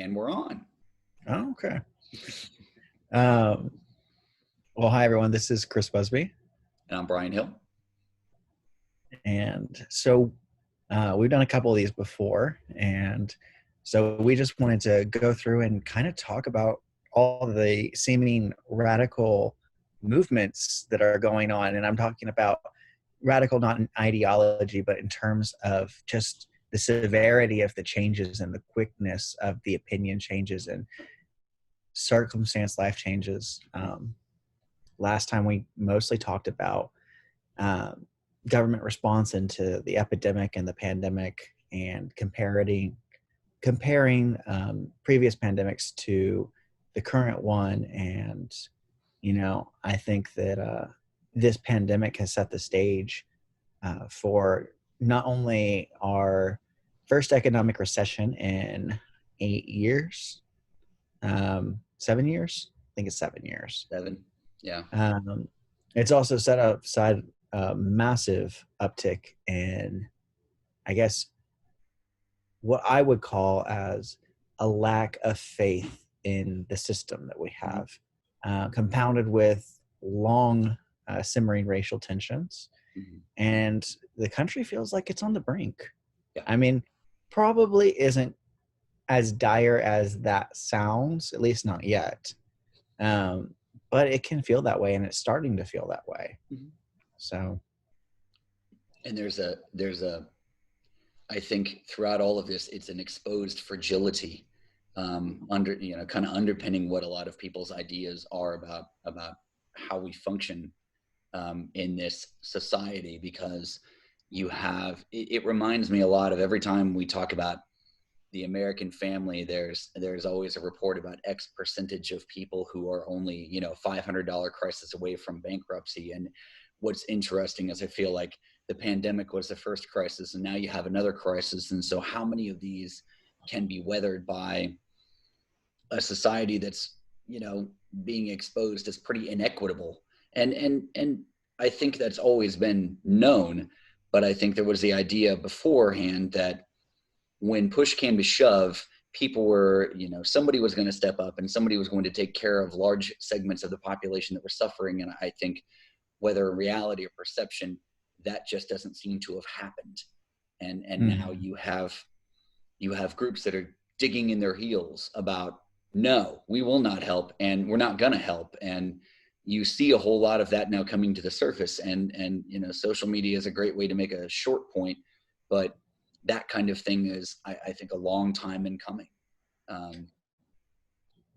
And we're on. Oh, okay. Well, hi, everyone. This is Chris Busby. And I'm Brian Hill. And so we've done a couple of these before. And so we just wanted to go through and kind of talk about all the seeming radical movements that are going on. And I'm talking about radical, not in ideology, but in terms of just the severity of the changes and the quickness of the opinion changes and circumstance life changes. Last time we mostly talked about government response into the epidemic and the pandemic, and comparing previous pandemics to the current one. And I think that this pandemic has set the stage for not only our first economic recession in 8 years, 7 years. I think it's 7 years. 7, yeah. It's also set aside a massive uptick in, I guess, what I would call as a lack of faith in the system that we have, compounded with long simmering racial tensions. And the country feels like it's on the brink. Yeah. I mean, probably isn't as dire as that sounds, at least not yet. But it can feel that way, and it's starting to feel that way. So, and there's a I think throughout all of this, it's an exposed fragility kind of underpinning what a lot of people's ideas are about how we function in this society, because you have it reminds me a lot of every time we talk about the American family, there's always a report about X percentage of people who are only, $500 crisis away from bankruptcy. And what's interesting is I feel like the pandemic was the first crisis, and now you have another crisis. And so how many of these can be weathered by a society that's, being exposed as pretty inequitable? And I think that's always been known, but I think there was the idea beforehand that when push came to shove, people were, somebody was going to step up and somebody was going to take care of large segments of the population that were suffering. And I think whether reality or perception, that just doesn't seem to have happened. And now you have groups that are digging in their heels about, no, we will not help, and we're not going to help. And you see a whole lot of that now coming to the surface. And social media is a great way to make a short point, but that kind of thing is, I think, a long time in coming.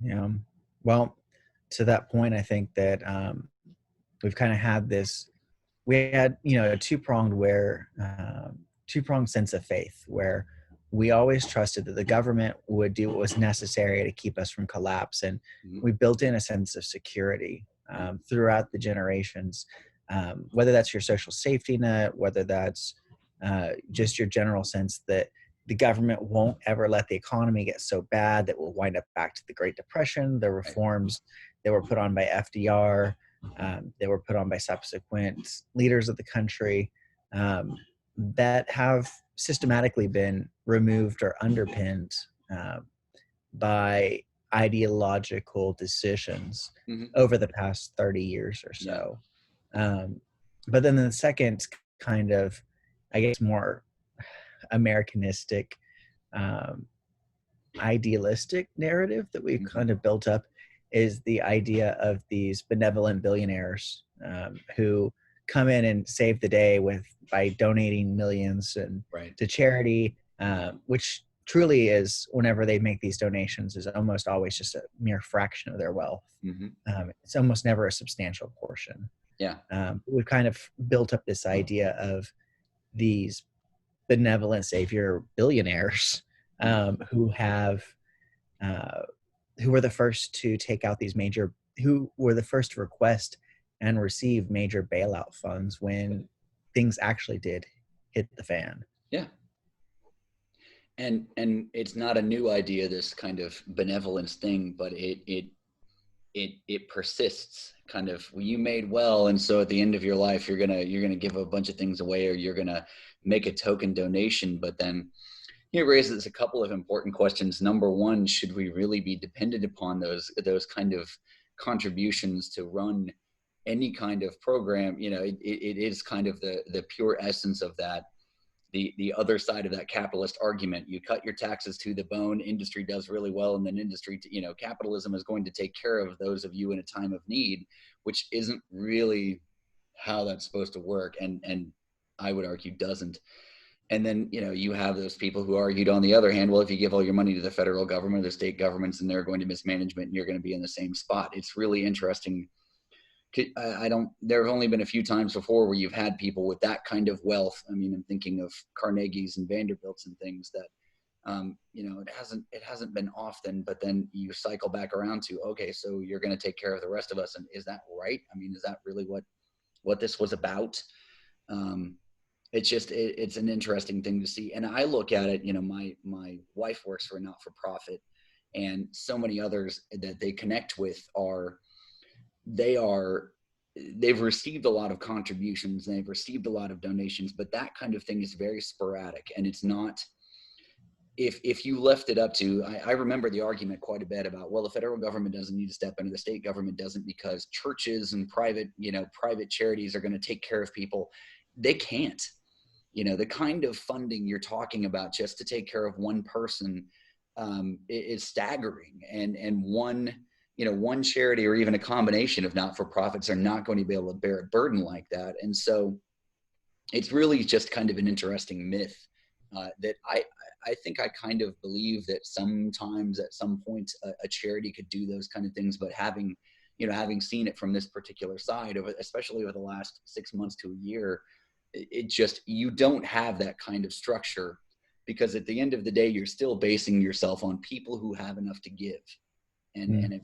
Yeah. Well, to that point, I think that we've kind of had this. We had, a two-pronged sense of faith, where we always trusted that the government would do what was necessary to keep us from collapse, and we built in a sense of security throughout the generations, whether that's your social safety net, whether that's just your general sense that the government won't ever let the economy get so bad that we'll wind up back to the Great Depression. The reforms that were put on by FDR, they were put on by subsequent leaders of the country, that have systematically been removed or underpinned by ideological decisions over the past 30 years or so. But then the second kind of, I guess, more Americanistic, idealistic narrative that we've kind of built up is the idea of these benevolent billionaires who come in and save the day by donating millions and to charity, which truly is, whenever they make these donations, is almost always just a mere fraction of their wealth. It's almost never a substantial portion. We've kind of built up this idea of these benevolent savior billionaires who were the first to take out these who were the first to request and receive major bailout funds when things actually did hit the fan. And it's not a new idea, this kind of benevolence thing, but it persists. Kind of, well, you made well, and so at the end of your life, you're gonna give a bunch of things away, or you're gonna make a token donation. But then It raises a couple of important questions. Number one, should we really be dependent upon those kind of contributions to run any kind of program? It is kind of the pure essence of that. The other side of that capitalist argument. You cut your taxes to the bone, industry does really well, and then capitalism is going to take care of those of you in a time of need, which isn't really how that's supposed to work, and I would argue doesn't. And then you have those people who argued on the other hand, well, if you give all your money to the federal government or the state governments, and they're going to mismanagement, and you're going to be in the same spot. It's really interesting. There have only been a few times before where you've had people with that kind of wealth. I mean, I'm thinking of Carnegie's and Vanderbilt's and things that, it hasn't been often, but then you cycle back around to, okay, so you're going to take care of the rest of us. And is that right? I mean, is that really what this was about? It's an interesting thing to see. And I look at it, my wife works for a not-for-profit, and so many others that they connect with they've received a lot of contributions and they've received a lot of donations, but that kind of thing is very sporadic. And it's not, if you left it up to, I remember the argument quite a bit about, well, the federal government doesn't need to step in, the state government doesn't, because churches and private charities are going to take care of people. They can't. The kind of funding you're talking about just to take care of one person is staggering. And one charity or even a combination of not-for-profits are not going to be able to bear a burden like that. And so it's really just kind of an interesting myth that I think I kind of believe that sometimes at some point a charity could do those kind of things, but having seen it from this particular side, especially over the last 6 months to a year, you don't have that kind of structure, because at the end of the day, you're still basing yourself on people who have enough to give. And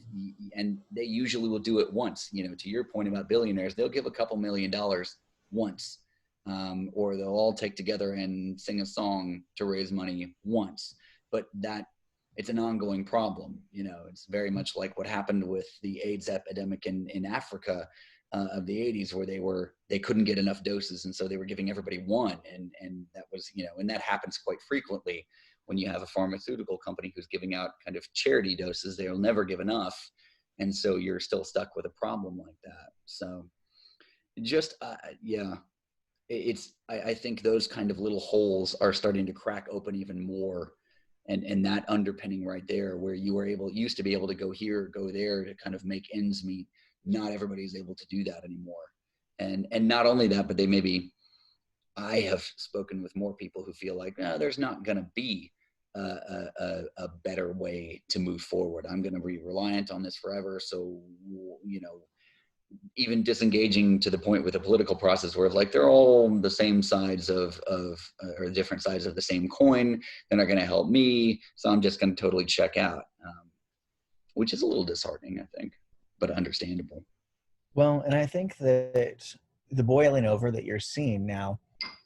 they usually will do it once. To your point about billionaires, they'll give a couple $1 million once, or they'll all take together and sing a song to raise money once. But it's an ongoing problem. It's very much like what happened with the AIDS epidemic in Africa of the 80s, where they couldn't get enough doses, and so they were giving everybody one, and that was and that happens quite frequently. When you have a pharmaceutical company who's giving out kind of charity doses, they'll never give enough. And so you're still stuck with a problem like that. So I think those kind of little holes are starting to crack open even more. And that underpinning right there, where used to be able to go here, go there to kind of make ends meet. Not everybody's able to do that anymore. And not only that, but I have spoken with more people who feel like, no, there's not going to be a better way to move forward. I'm going to be reliant on this forever. So, even disengaging to the point with the political process where they're all the same sides or different sides of the same coin. They're not going to help me. So I'm just going to totally check out, which is a little disheartening, I think, but understandable. Well, and I think that the boiling over that you're seeing now,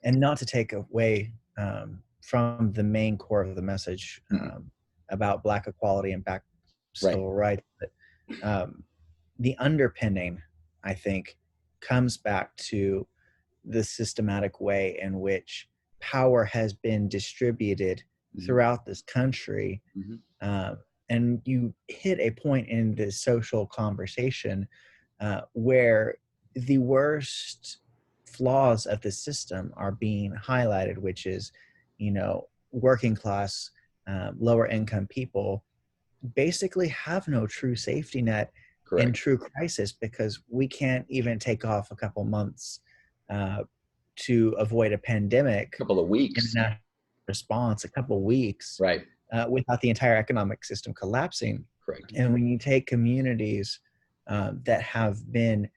and not to take away from the main core of the message about Black equality and Black civil rights, but the underpinning, I think, comes back to the systematic way in which power has been distributed throughout this country. And you hit a point in the social conversation where the worst flaws of the system are being highlighted, which is, working class, lower income people basically have no true safety net. Correct. In true crisis, because we can't even take off a couple months to avoid a pandemic. A couple of weeks. In a response, a couple of weeks. Right. Without the entire economic system collapsing. Correct. And when you take communities that have been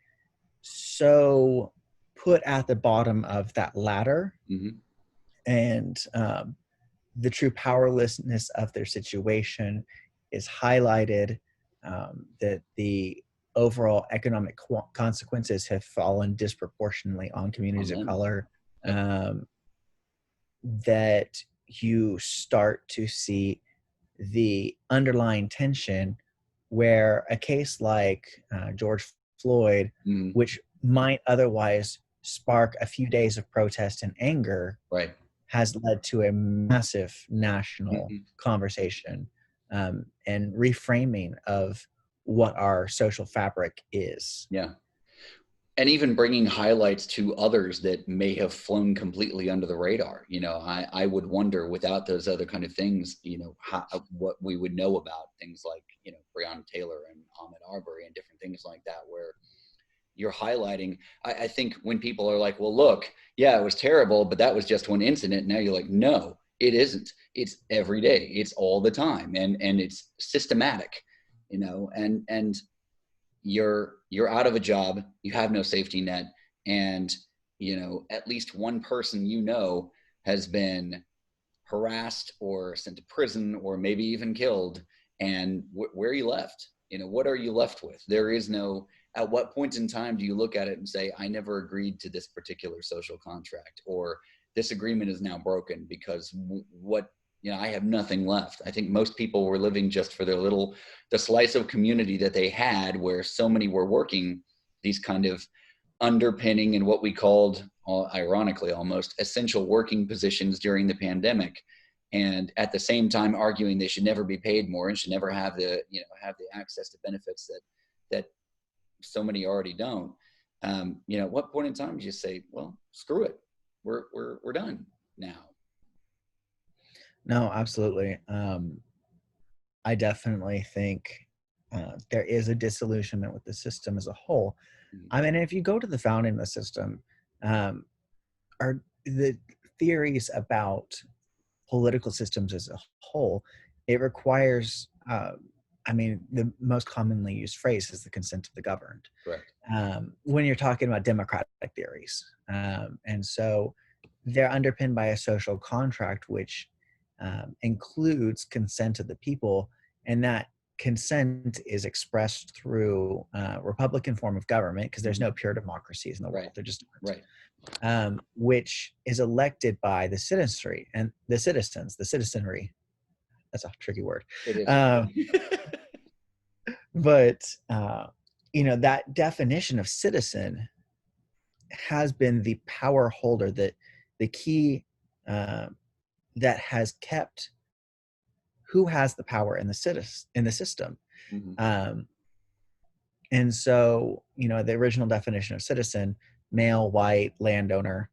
so put at the bottom of that ladder, and the true powerlessness of their situation is highlighted, that the overall economic consequences have fallen disproportionately on communities of color, that you start to see the underlying tension where a case like George Floyd, which might otherwise spark a few days of protest and anger, has led to a massive national Mhm. conversation, and reframing of what our social fabric is. Yeah. And even bringing highlights to others that may have flown completely under the radar. I would wonder, without those other kind of things, what we would know about things like, Breonna Taylor and Ahmaud Arbery and different things like that, where you're highlighting. I think when people are like, well, look, yeah, it was terrible, but that was just one incident. Now you're like, no, it isn't. It's every day. It's all the time. And it's systematic, and you're out of a job, you have no safety net, and at least one person has been harassed or sent to prison or maybe even killed. And where are you left? What are you left with? There is no. At what point in time do you look at it and say, I never agreed to this particular social contract, or this agreement is now broken because what I have nothing left. I think most people were living just for the slice of community that they had, where so many were working these kind of underpinning and what we called, ironically, almost essential working positions during the pandemic. And at the same time arguing they should never be paid more and should never have the access to benefits that so many already don't. At what point in time do you say, well, screw it, we're done now? No, absolutely. I definitely think there is a disillusionment with the system as a whole. Mhm. I mean, if you go to the founding of the system, um, are the theories about political systems as a whole, it requires, I mean, the most commonly used phrase is the consent of the governed. Correct. When you're talking about democratic theories. And so they're underpinned by a social contract, which includes consent of the people, and that consent is expressed through Republican form of government, because there's Mhm. no pure democracies in the world. Right. They're just Right. which is elected by the citizenry and the citizens, the citizenry. That's a tricky word. It is. Um, but that definition of citizen has been the power holder, that the key uh, that has kept who has the power in the system. Mhm. um, and so the original definition of citizen, male, white, landowner,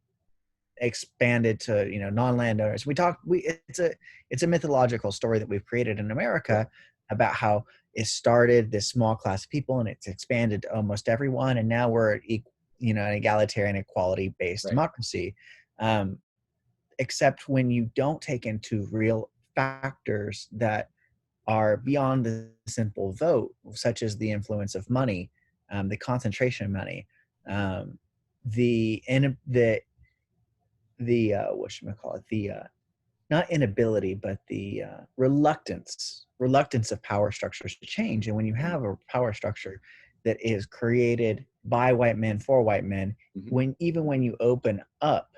expanded to non-landowners. It's a mythological story that we've created in America about how it started this small class of people and it's expanded to almost everyone, and now we're an egalitarian, equality based Right. democracy. Except when you don't take into real factors that are beyond the simple vote, such as the influence of money, the concentration of money, the what should I call it, the not inability, but the reluctance of power structures to change. And when you have a power structure that is created by white men for white men, Mhm. when you open up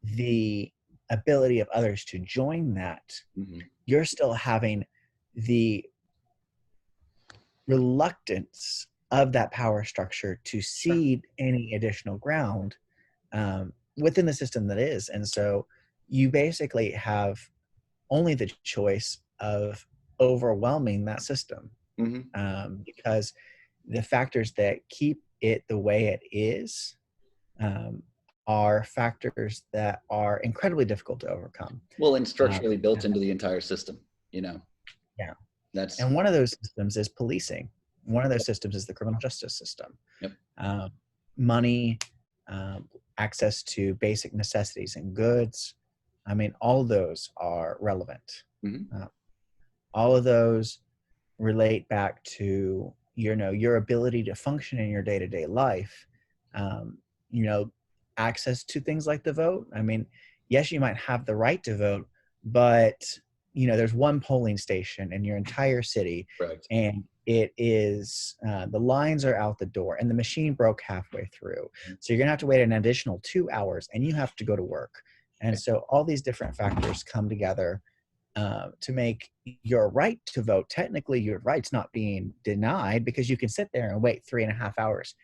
the ability of others to join that, Mhm. you're still having the reluctance of that power structure to Sure. cede any additional ground within the system that is. And so you basically have only the choice of overwhelming that system, Mhm. because the factors that keep it the way it is um, are factors that are incredibly difficult to overcome. Well, and structurally Um, built into the entire system. yeah. That's. And one of those systems is policing. One of those systems is the criminal justice system. Yep. Um, money, access to basic necessities and goods. I mean, all of those are relevant. Mhm. Uh, all of those relate back to your ability to function in your day-to-day life. um, you know Access to things like the vote. I mean, yes, you might have the right to vote, but there's one polling station in your entire city, Correct. and it is the lines are out the door and the machine broke halfway through, so you're gonna have to wait an additional 2 hours and you have to go to work. And Right. so all these different factors come together to make your right to vote, technically your right's not being denied, because you can sit there and wait 3.5 hours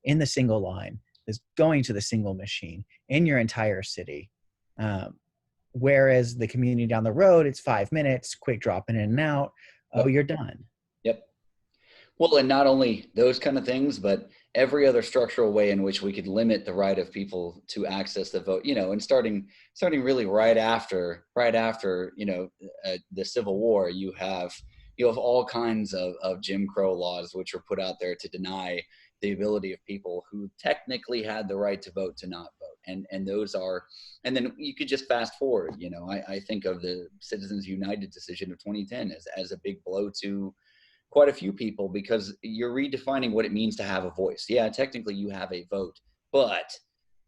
in the single line is going to the single machine in your entire city. whereas the community down the road, it's 5 minutes, quick dropping in and out. Oh, Yep. you're done. Yep. Well, and not only those kind of things, but every other structural way in which we could limit the right of people to access the vote, and starting really right after, the Civil War, you have all kinds of Jim Crow laws, which were put out there to deny the ability of people who technically had the right to vote to not vote. And those are, and then you could just fast forward, I think of the Citizens United decision of 2010 as a big blow to quite a few people, because you're redefining what it means to have a voice. Yeah, technically you have a vote, but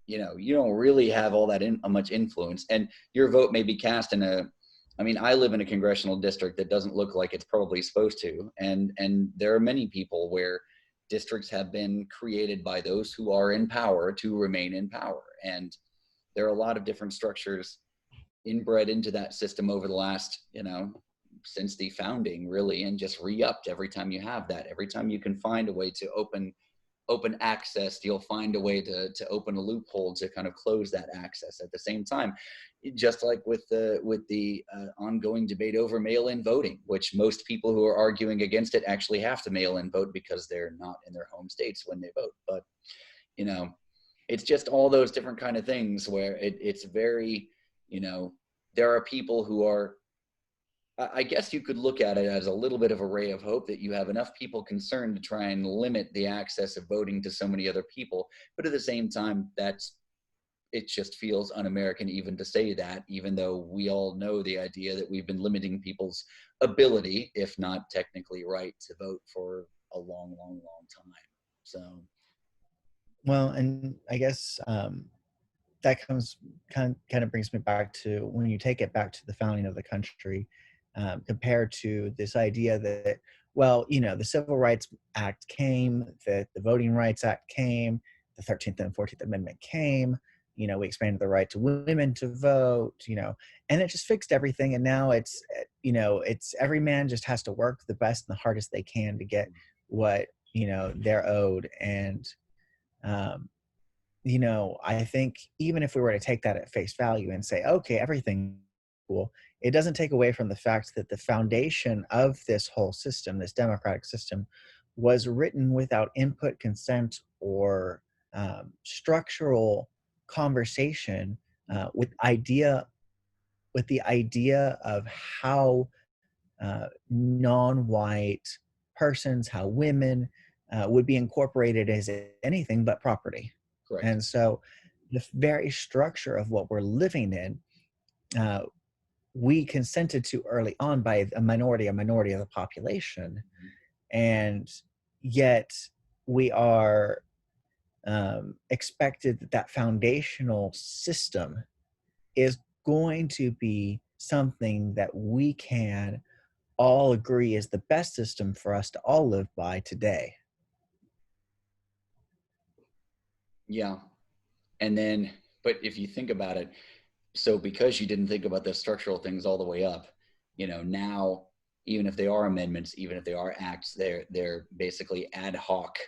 you don't really have all that much influence, and your vote may be cast in I live in a congressional district that doesn't look like it's probably supposed to, and there are many people where districts have been created by those who are in power to remain in power, and there are a lot of different structures inbred into that system over the last, since the founding, really, and just re-upped every time you have that. Every time you can find a way to open access, you'll find a way to open a loophole to kind of close that access at the same time. Just like with the ongoing debate over mail-in voting, which most people who are arguing against it actually have to mail-in vote because they're not in their home states when they vote. But it's just all those different kind of things where it's very, there are people who are, I guess you could look at it as a little bit of a ray of hope that you have enough people concerned to try and limit the access of voting to so many other people. But at the same time, it just feels un-American even to say that, even though we all know the idea that we've been limiting people's ability, if not technically right, to vote for a long, long, long time. So. Well, and I guess that comes kind of brings me back to when you take it back to the founding of the country, compared to this idea that, well, the Civil Rights Act came, the Voting Rights Act came, the 13th and 14th Amendment came, we expanded the right to women to vote, and it just fixed everything. And now it's every man just has to work the best and the hardest they can to get what, they're owed. And, I think even if we were to take that at face value and say, okay, everything cool, it doesn't take away from the fact that the foundation of this whole system, this democratic system, was written without input, consent, or structural conversation with the idea of how non-white persons, how women would be incorporated as anything but property. Correct. And so the very structure of what we're living in, we consented to early on by a minority of the population. And yet we are expected that foundational system is going to be something that we can all agree is the best system for us to all live by today. Yeah. And then, but if you think about it, so because you didn't think about the structural things all the way up, now, even if they are amendments, even if they are acts, they're basically ad hoc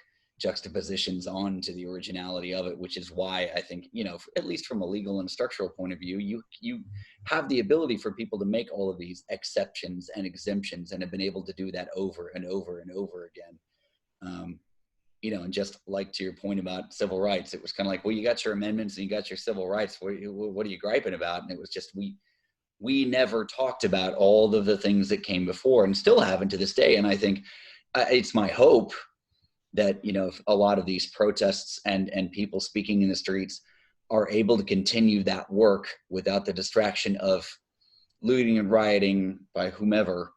juxtapositions onto the originality of it, which is why I think, at least from a legal and structural point of view, you have the ability for people to make all of these exceptions and exemptions, and have been able to do that over and over and over again. And just like to your point about civil rights, it was kind of like, well, you got your amendments and you got your civil rights. What are you griping about? And it was just, we never talked about all of the things that came before, and still haven't to this day. And I think it's my hope that, a lot of these protests and people speaking in the streets are able to continue that work without the distraction of looting and rioting by whomever,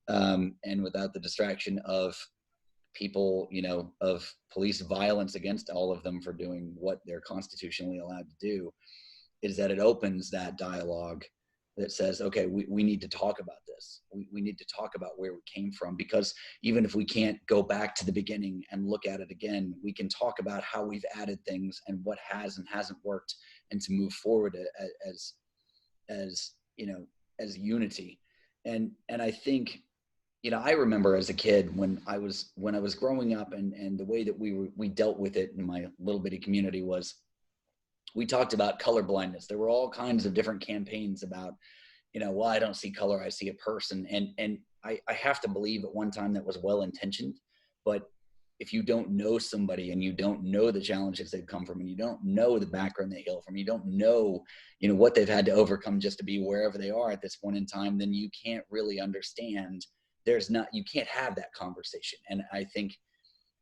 and without the distraction of people, of police violence against all of them for doing what they're constitutionally allowed to do, is that it opens that dialogue that says, okay, we need to talk about this. We need to talk about where we came from, because even if we can't go back to the beginning and look at it again, we can talk about how we've added things and what has and hasn't worked, and to move forward as unity. And I think, I remember as a kid when I was growing up, and the way that we dealt with it in my little bitty community was, we talked about color blindness. There were all kinds of different campaigns about, well, I don't see color, I see a person. And I have to believe at one time that was well intentioned, but if you don't know somebody and you don't know the challenges they've come from, and you don't know the background they hail from, you don't know, what they've had to overcome just to be wherever they are at this point in time, then you can't really understand. You can't have that conversation. And I think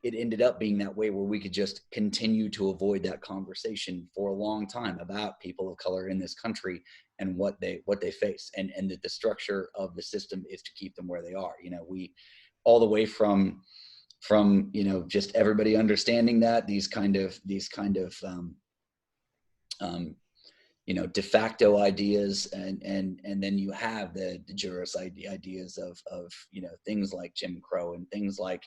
it ended up being that way, where we could just continue to avoid that conversation for a long time about people of color in this country and what they face, and that the structure of the system is to keep them where they are. We, all the way from just everybody understanding that these kind of de facto ideas, and then you have the jurist ideas of things like Jim Crow, and things like,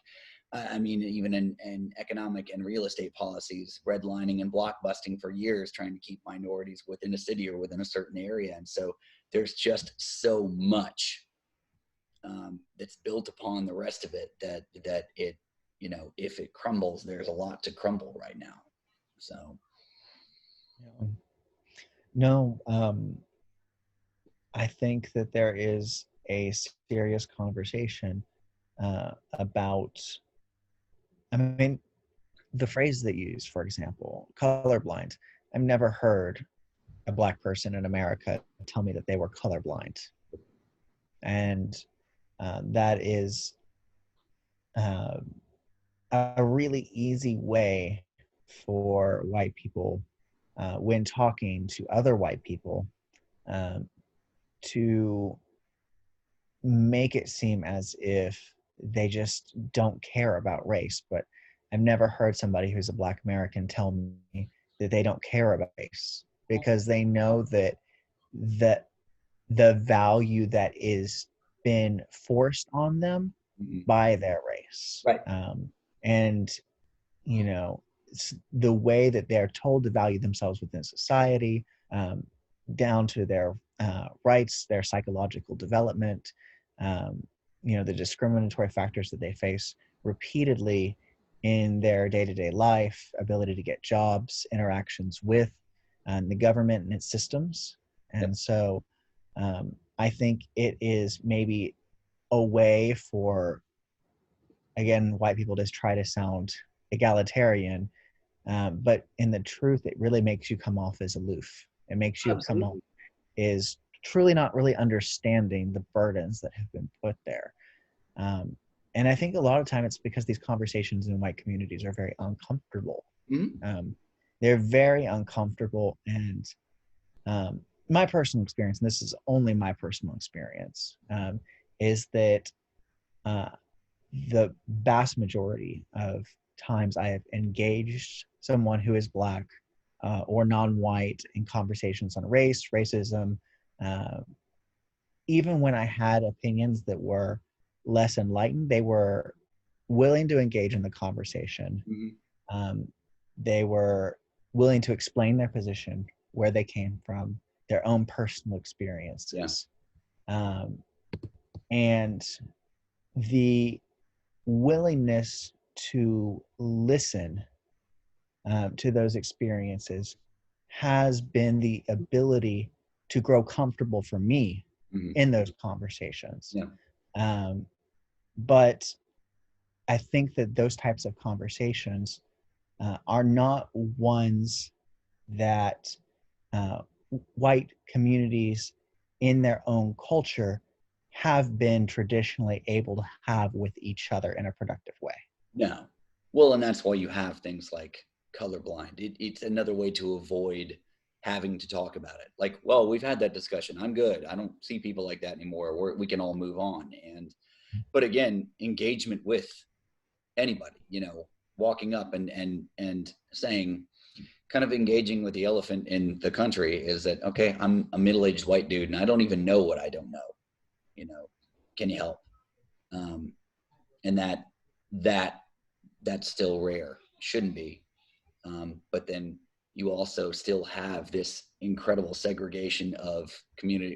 even in economic and real estate policies, redlining and blockbusting for years, trying to keep minorities within a city or within a certain area. And so there's just so much that's built upon the rest of it, that it, if it crumbles, there's a lot to crumble right now. So. Yeah. No, I think that there is a serious conversation about, I mean, the phrase that you use, for example, colorblind. I've never heard a Black person in America tell me that they were colorblind. And that is uh, a really easy way for white people, when talking to other white people, um, to make it seem as if they just don't care about race. But I've never heard somebody who's a Black American tell me that they don't care about race, because they know that that the value that is been forced on them Mm-hmm. by their race. Right. And the way that they're told to value themselves within society, down to their rights, their psychological development, um, the discriminatory factors that they face repeatedly in their day-to-day life, ability to get jobs, interactions with the government and its systems. Yep. And so I think it is maybe a way for, again, white people just try to sound egalitarian, but in the truth, it really makes you come off as aloof. It makes you come off Absolutely. as truly not really understanding the burdens that have been put there. And I think a lot of time it's because these conversations in white communities are very uncomfortable. Mm-hmm. They're very uncomfortable. And my personal experience, and this is only my personal experience, is that the vast majority of times I have engaged someone who is Black or non-white in conversations on race, racism, uh, even when I had opinions that were less enlightened, they were willing to engage in the conversation. Mm-hmm. They were willing to explain their position, where they came from, their own personal Yeah. experiences. And the willingness to listen to those experiences has been the ability to grow comfortable for me Mm-hmm. in those conversations. Yeah. But I think that those types of conversations are not ones that uh, white communities in their own culture have been traditionally able to have with each other in a productive way. No. Well, and that's why you have things like colorblind. It's another way to avoid having to talk about it. Like, well, we've had that discussion. I'm good. I don't see people like that anymore. We can all move on. But again, engagement with anybody, walking up and saying, kind of engaging with the elephant in the country, is that, okay, I'm a middle-aged white dude and I don't even know what I don't know. Can you help? And that's still rare. Shouldn't be. But then you also still have this incredible segregation of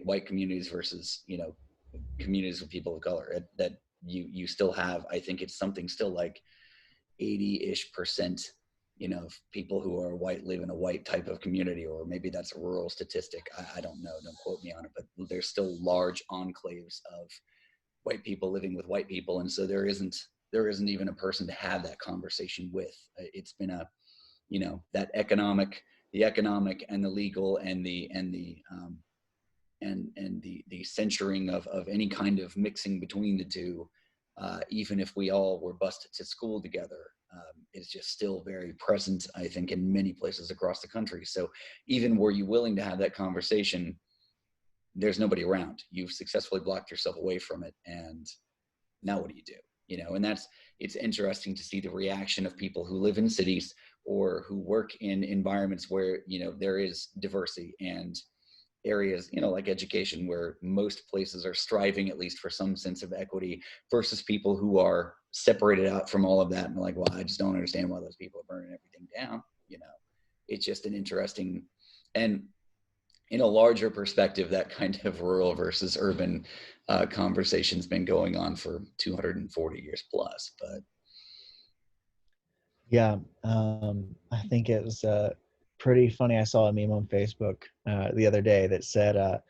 white communities versus, communities with people of color, that you still have. I think it's something still like 80-ish% if people who are white live in a white type of community, or maybe that's a rural statistic. I don't know. Don't quote me on it, but there's still large enclaves of white people living with white people. And so there isn't even a person to have that conversation with. It's been that the economic and the legal and the censuring of any kind of mixing between the two, even if we all were bused to school together, is just still very present, I think, in many places across the country. So even were you willing to have that conversation, there's nobody around. You've successfully blocked yourself away from it. And now what do you do? And it's interesting to see the reaction of people who live in cities or who work in environments where, there is diversity, and areas, like education, where most places are striving at least for some sense of equity, versus people who are separated out from all of that and like, well, I just don't understand why those people are burning everything down. It's just an interesting, and in a larger perspective, that kind of rural versus urban conversation's been going on for 240 years plus. But Yeah, I think it was pretty funny. I saw a meme on Facebook the other day that said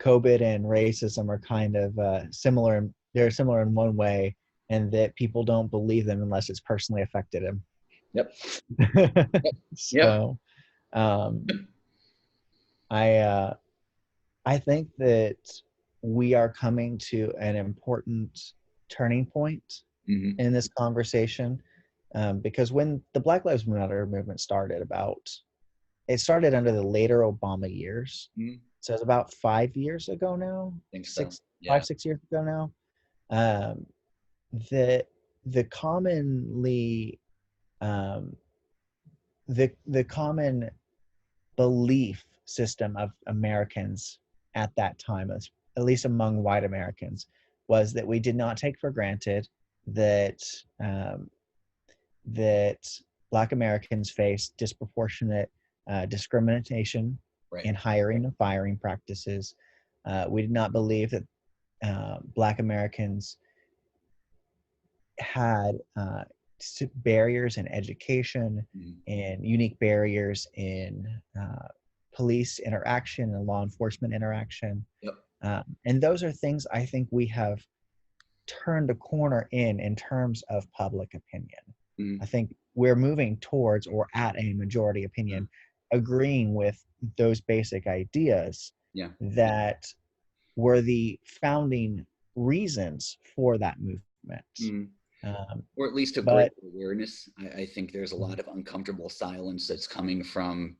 COVID and racism are kind of similar. They're similar in one way, and that people don't believe them unless it's personally affected them. yep. Yep. So, um, I think that we are coming to an important turning point Mm-hmm. in this conversation, because when the Black Lives Matter movement started, it started under the later Obama years. Mm-hmm. So it's about 5 years ago now, I think so. Yeah. 5, 6 years ago now. The the commonly the common belief system of Americans at that time, at least among white Americans, was that we did not take for granted that that Black Americans face disproportionate discrimination Right. in hiring and firing practices. We did not believe that Black Americans had barriers in education Mm-hmm. and unique barriers in police interaction and law enforcement interaction. Yep. And those are things I think we have turned a corner in terms of public opinion. Mm-hmm. I think we're moving towards, or at a majority opinion, agreeing with those basic ideas that were the founding reasons for that movement. Or at least a greater awareness. I think there's a lot of uncomfortable silence that's coming from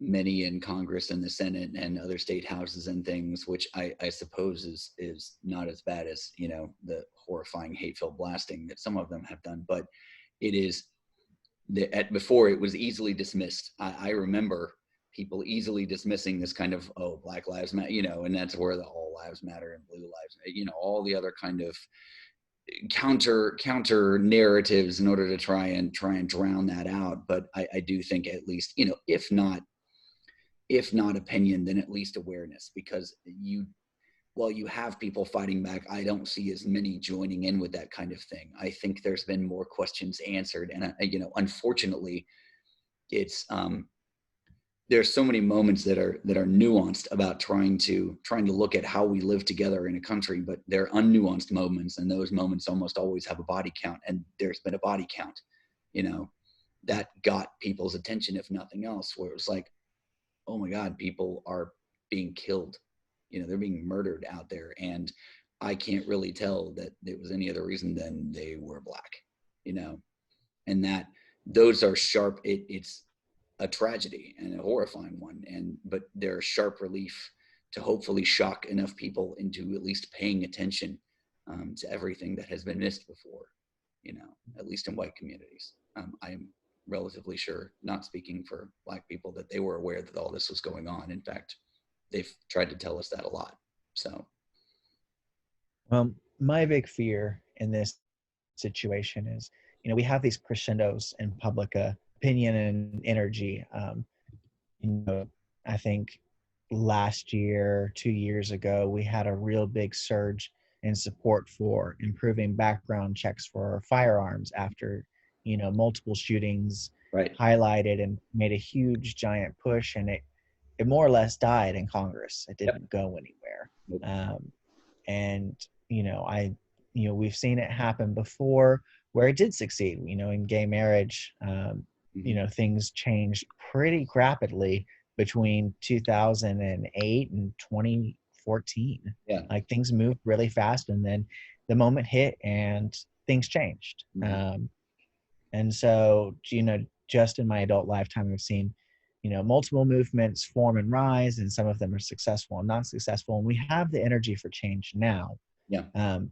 many in Congress and the Senate and other state houses and things, which I suppose is not as bad as, the horrifying hate-filled blasting that some of them have done. But it is, before it was easily dismissed. I remember people easily dismissing this kind of, Black Lives Matter, and that's where the All Lives Matter and Blue Lives, all the other kind of counter narratives in order to try and drown that out. But I do think, at least, if not opinion, then at least awareness, because while you have people fighting back, I don't see as many joining in with that kind of thing. I think there's been more questions answered, and unfortunately, it's there's so many moments that are nuanced about trying to look at how we live together in a country, but they're unnuanced moments, and those moments almost always have a body count. And there's been a body count, that got people's attention, if nothing else, where it was like, oh my God, people are being killed. They're being murdered out there. And I can't really tell that it was any other reason than they were Black, and that those are sharp. It's a tragedy and a horrifying one. But there's sharp relief to hopefully shock enough people into at least paying attention to everything that has been missed before, at least in white communities. I am relatively sure, not speaking for Black people, that they were aware that all this was going on. In fact, they've tried to tell us that a lot. So, my big fear in this situation is, we have these crescendos in public opinion and energy. I think last year, 2 years ago, we had a real big surge in support for improving background checks for firearms after, multiple shootings Right. highlighted and made a huge giant push, and it more or less died in Congress. It Yep. didn't go anywhere. Nope. And we've seen it happen before where it did succeed. In gay marriage, Mm-hmm. things changed pretty rapidly between 2008 and 2014. Yeah. Like, things moved really fast, and then the moment hit and things changed. Mm-hmm. And so, just in my adult lifetime, I've seen, multiple movements form and rise, and some of them are successful and not successful. And we have the energy for change now. Yeah.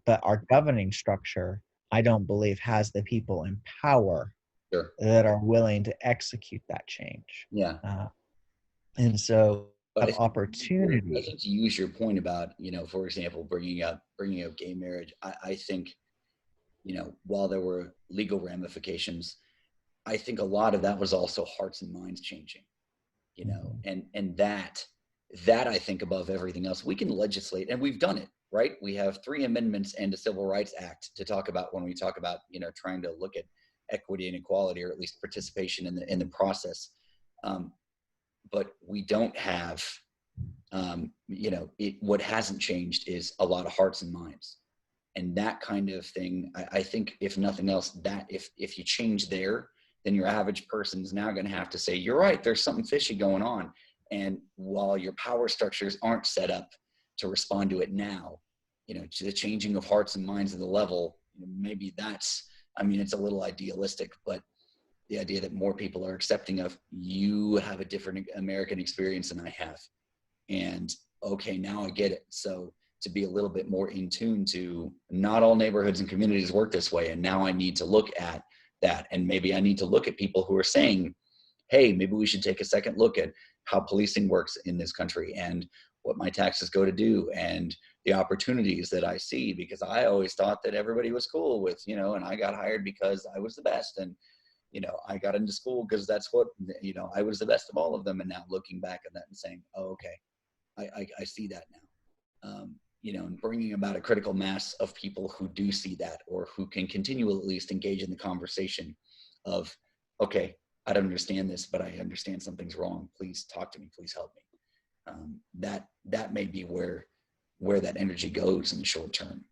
But our governing structure, I don't believe, has the people in power Sure. that are willing to execute that change. Yeah. And so, But have I opportunity. think to use your point about, for example, bringing up gay marriage, I think, while there were legal ramifications, I think a lot of that was also hearts and minds changing, Mhm. and that I think above everything else, we can legislate, and we've done it, right? We have 3 amendments and a Civil Rights Act to talk about when we talk about, trying to look at equity and equality, or at least participation in the process. Um, but we don't have, what hasn't changed is a lot of hearts and minds, and that kind of thing. I think, if nothing else, that if you change there, then your average person is now going to have to say, you're right, there's something fishy going on. And while your power structures aren't set up to respond to it now, to the changing of hearts and minds of the level, maybe that's, I mean, it's a little idealistic, but the idea that more people are accepting of, you have a different American experience than I have. And okay, now I get it. So to be a little bit more in tune to, not all neighborhoods and communities work this way. And now I need to look at that. And maybe I need to look at people who are saying, hey, maybe we should take a second look at how policing works in this country, and what my taxes go to do, and the opportunities that I see, because I always thought that everybody was cool with, and I got hired because I was the best. And, I got into school because that's what, I was the best of all of them. And now looking back at that and saying, oh, okay, I see that now. And bringing about a critical mass of people who do see that, or who can continue at least engage in the conversation of, okay, I don't understand this, but I understand something's wrong. Please talk to me. Please help me. That may be where that energy goes in the short term.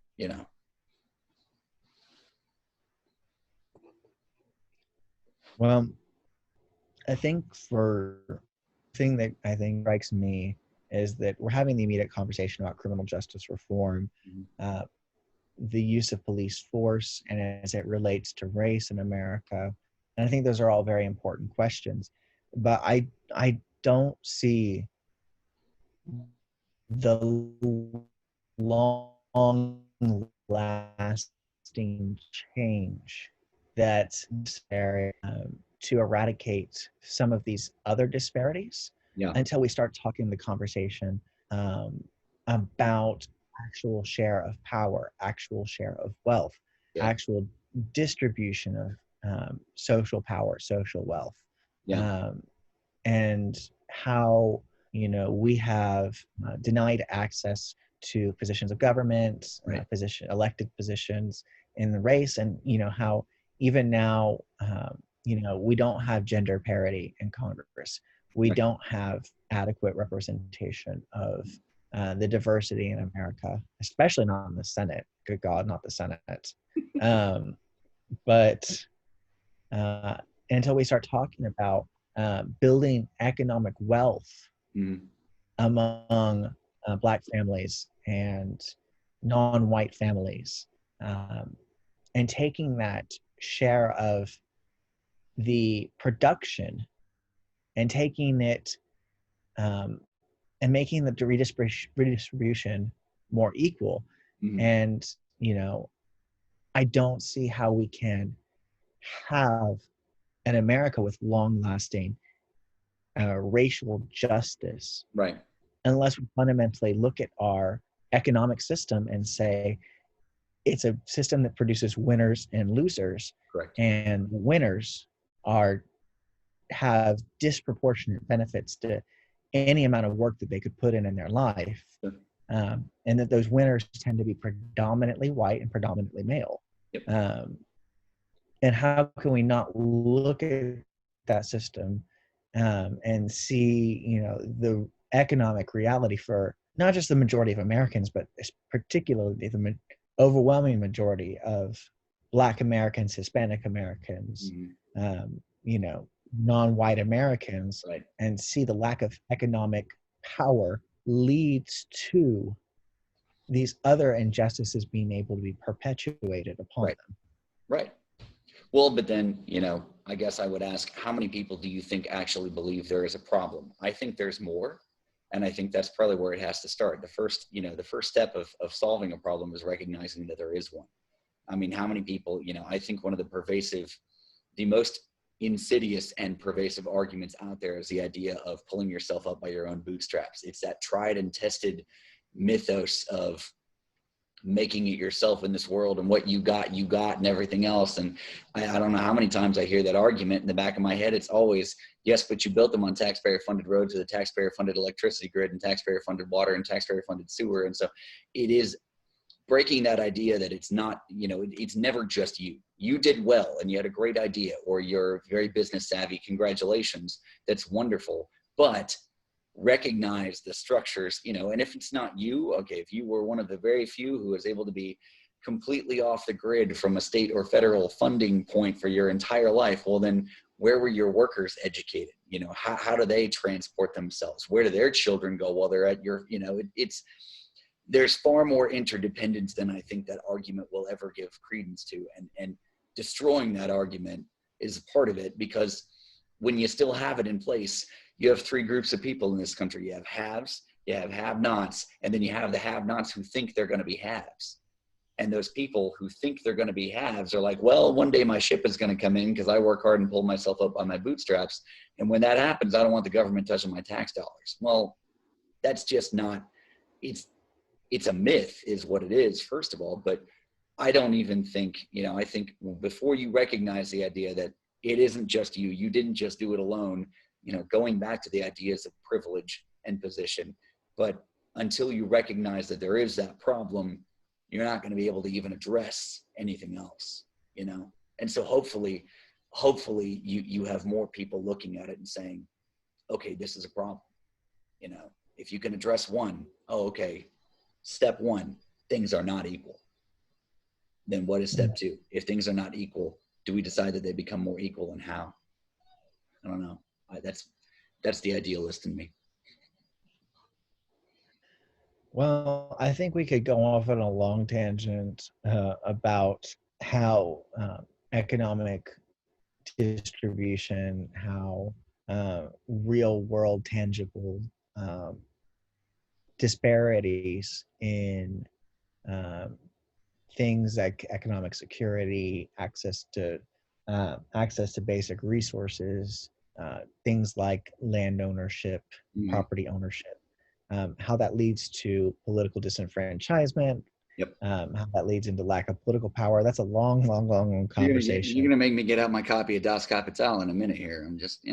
Well, I think for the thing that I think strikes me is that we're having the immediate conversation about criminal justice reform, Mhm. uh, the use of police force, and as it relates to race in America. And I think those are all very important questions. But I don't see the long lasting change that's necessary to eradicate some of these other disparities Yeah. until we start talking the conversation um, about actual share of power, actual share of wealth, Yeah. actual distribution of social power, social wealth. Yeah. Um, and how we have denied access to positions of government, Right. elected positions in the race, and how even now we don't have gender parity in Congress. We Right. don't have adequate representation of the diversity in America, especially not in the Senate. Good God, not the Senate. Um, but uh, until we start talking about building economic wealth Mhm. among Black families and non-white families, and taking that share of the production and taking it um, and making the redistribution more equal. Mhm. And I don't see how we can have an America with long-lasting racial justice Right. unless we fundamentally look at our economic system and say it's a system that produces winners and losers, Correct. and the winners are have disproportionate benefits to any amount of work that they could put in their life, Sure. and that those winners tend to be predominantly white and predominantly male. Yep. And how can we not look at that system, and see, the economic reality for not just the majority of Americans, but particularly the overwhelming majority of Black Americans, Hispanic Americans, um, you know, non-white Americans, Right. and see the lack of economic power leads to these other injustices being able to be perpetuated upon Right. them. Right. Well, but then, I guess I would ask, how many people do you think actually believe there is a problem? I think there's more. And I think that's probably where it has to start. The first step of solving a problem is recognizing that there is one. I mean, how many people, I think one of the most insidious and pervasive arguments out there is the idea of pulling yourself up by your own bootstraps. It's that tried and tested mythos of making it yourself in this world, and what you got and everything else. And I don't know how many times I hear that argument in the back of my head. It's always, yes, but you built them on taxpayer funded roads with a taxpayer funded electricity grid and taxpayer funded water and taxpayer funded sewer. And so it is breaking that idea that it's not, it's never just you. You did well and you had a great idea, or you're very business savvy. Congratulations. That's wonderful. But recognize the structures, and if it's not you, okay, if you were one of the very few who was able to be completely off the grid from a state or federal funding point for your entire life, well, then where were your workers educated? How do they transport themselves? Where do their children go while they're at your, there's far more interdependence than I think that argument will ever give credence to. And destroying that argument is part of it, because when you still have it in place, you have three groups of people in this country. You have haves, you have have-nots, and then you have the have-nots who think they're going to be haves. And those people who think they're going to be haves are like, well, one day my ship is going to come in because I work hard and pull myself up on my bootstraps. And when that happens, I don't want the government touching my tax dollars. Well, that's just not, it's a myth is what it is, first of all. But I don't even think, I think before you recognize the idea that it isn't just you, you didn't just do it alone, going back to the ideas of privilege and position. But until you recognize that there is that problem, you're not going to be able to even address anything else, And so hopefully you have more people looking at it and saying, okay, this is a problem. If you can address one, okay, step one, things are not equal. Then what is step two? If things are not equal, do we decide that they become more equal, and how? I don't know. That's the idealist in me. Well, I think we could go off on a long tangent about how economic distribution, how real world tangible disparities in things like economic security, access to basic resources, things like land ownership, property ownership, how that leads to political disenfranchisement, Yep. How that leads into lack of political power. That's a long conversation. You're gonna make me get out my copy of Das Kapital in a minute here. I'm just,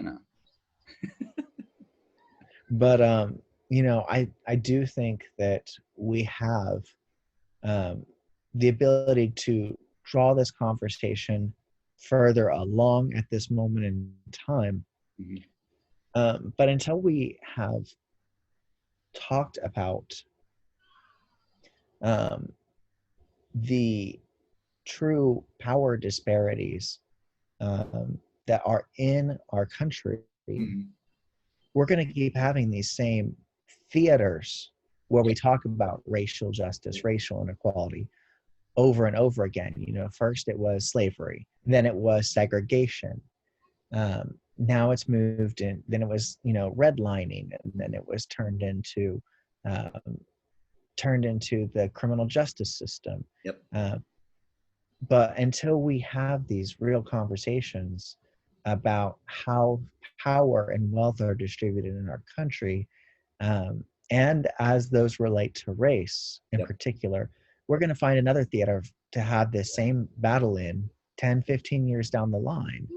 But I do think that we have the ability to draw this conversation further along at this moment in time. But until we have talked about the true power disparities that are in our country, we're going to keep having these same theaters where we talk about racial justice, racial inequality over and over again. First it was slavery, then it was segregation. Now it's moved in, then it was, redlining, and then it was turned into the criminal justice system. Yep. But until we have these real conversations about how power and wealth are distributed in our country, and as those relate to race in particular, we're going to find another theater to have this same battle in 10, 15 years down the line.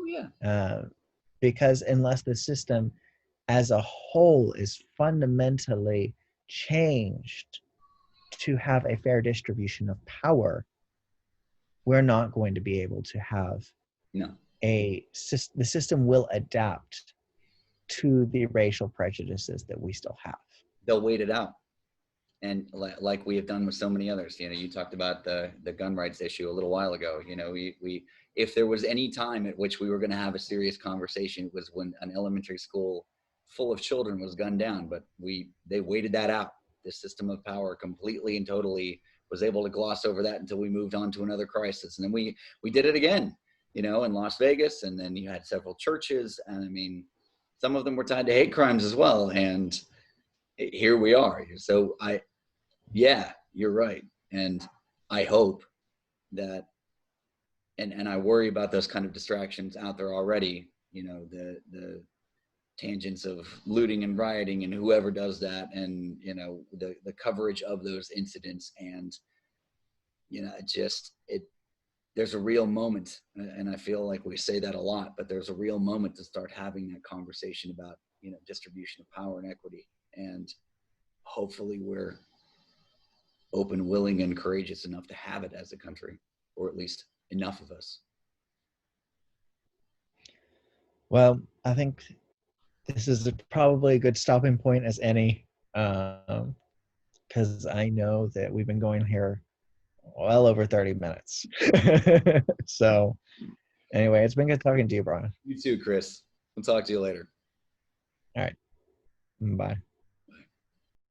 Because unless the system as a whole is fundamentally changed to have a fair distribution of power, we're not going to be able to have the system will adapt to the racial prejudices that we still have. They'll wait it out. And like we have done with so many others, you talked about the gun rights issue a little while ago. We if there was any time at which we were going to have a serious conversation, it was when an elementary school full of children was gunned down. But they waited that out. The system of power completely and totally was able to gloss over that until we moved on to another crisis. And then we did it again, in Las Vegas. And then you had several churches. And I mean, some of them were tied to hate crimes as well. And here we are. So yeah, you're right. And I hope that, and I worry about those kind of distractions out there already, the tangents of looting and rioting and whoever does that, and, the coverage of those incidents. And, there's a real moment, and I feel like we say that a lot, but there's a real moment to start having that conversation about, distribution of power and equity. And hopefully we're open, willing, and courageous enough to have it as a country, or at least enough of us. Well, I think this is probably a good stopping point as any, because I know that we've been going here well over 30 minutes. So anyway, it's been good talking to you, Brian. You too, Chris. We'll talk to you later. All right. Bye.